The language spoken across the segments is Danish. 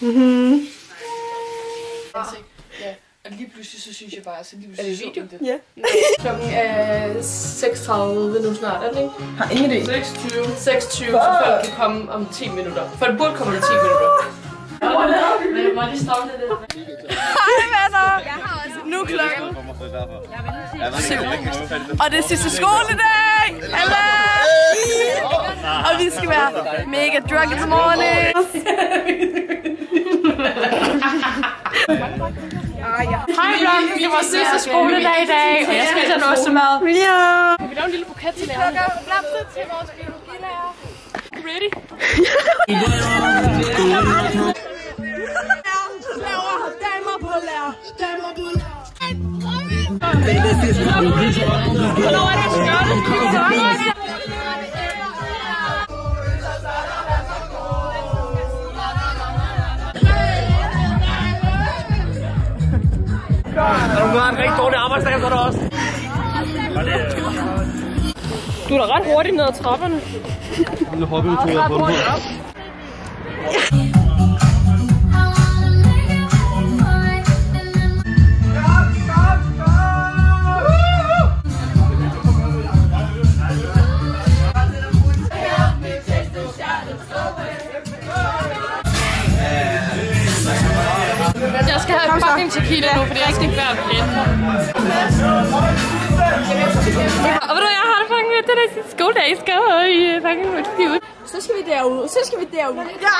Mhm. Ja, og lige pludselig så synes jeg bare, så lige pludselig er det video? det. Ja. Klokken er 6:30 nu snart, er det ikke? Har ingen idé. 26, så folk kan komme om 10 minutter. Folk burde komme om 10 minutter. Men må lige stoppe det lidt. Hej venner! Nu er klokken 7. Og det er sidste skoledag! Hallo! Og vi skal være mega drunk in the morning. Hej vlog, det er vores sidste skoledag i dag, og jeg spiser en ostemad. Ja! Vi laver en lille buket til lærerne. Vi plukker blomster til vores biologilærer. Ready? Damer på lærer! Damer på lærer! Hvornår er det skørt? Når du har en rigtig dårlig arbejdsdag, så er der også. Du er da ret hurtigt ned ad trapperne. Nu hopper vi to på den her. Jeg skal have en fucking tequila nu, fordi jeg skal ikke være blind. Og ved du, jeg har det fucking med, det der sidste skoledag, jeg skal i fucking ud. Så skal vi derud, så skal vi derud. Ja!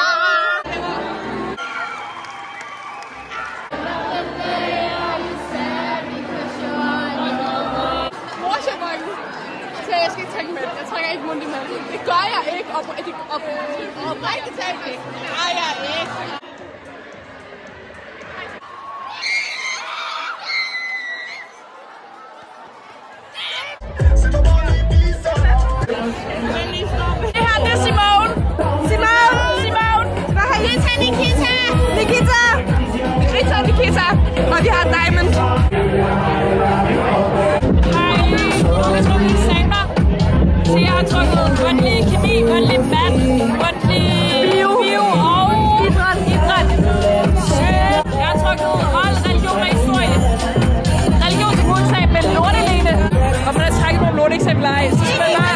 Så jeg skal ikke trække med. Jeg trækker ikke mundt i mad. Det gør jeg ikke. Og rigtig talt ikke. Det gør jeg ikke. Det her, det er Simone. Simone. Hvad har I til Nikita? Nikita. Og vi har Diamond. Hej, jeg tror, vi sagde mig. Så jeg har trukket mundtlig kemi, mundtlig mat, mundtlig bio og idræt. Jeg har trukket hold, religion og historie. Religion til hovedsagen med lortelene. Og man har trækket nogle lorteeksempler af. Så skal man bare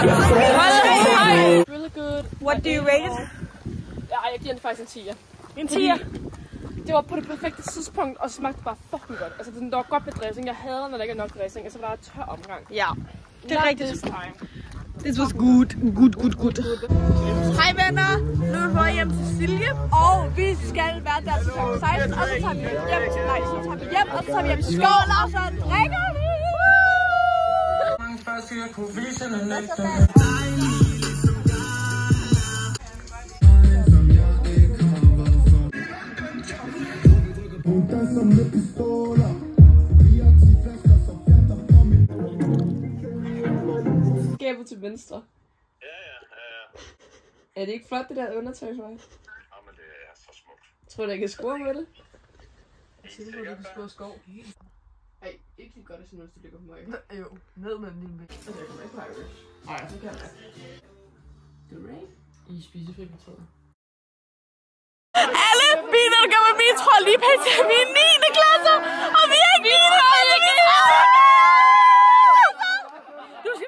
holde høj. Really good. What do you rate it? Ja, jeg giver den faktisk en 10'er. En 10'er. Det var på det perfekte tidspunkt, og smagte bare fucking godt. Altså, den var godt med dressing. Jeg hader, når der ikke er nok dressing, og så var der et tør omgang. Ja, det er rigtigt. This time. This was good. Good. Hej venner, nu er vi på hjem til Silje, og vi skal være der til kl. 16, og så tager vi hjem, og så tager vi hjem i skål, og så drikker vi. Skabet til venstre. Ja. Er det ikke flot, det der undertøj for mig? Jamen, det er så smukt. Tror du, jeg kan score med det? Jeg synes, du kan score skov. Ej, ikke lige godt, hvis du ligger på mig. Jo, ned med din væk. Altså, jeg kommer ikke på Irish. Ej, så kan jeg da. The Rain? I spisefri metode. Alle biler, der går med metro, lige pt. Vi er 9. klasser, og vi er ikke 9.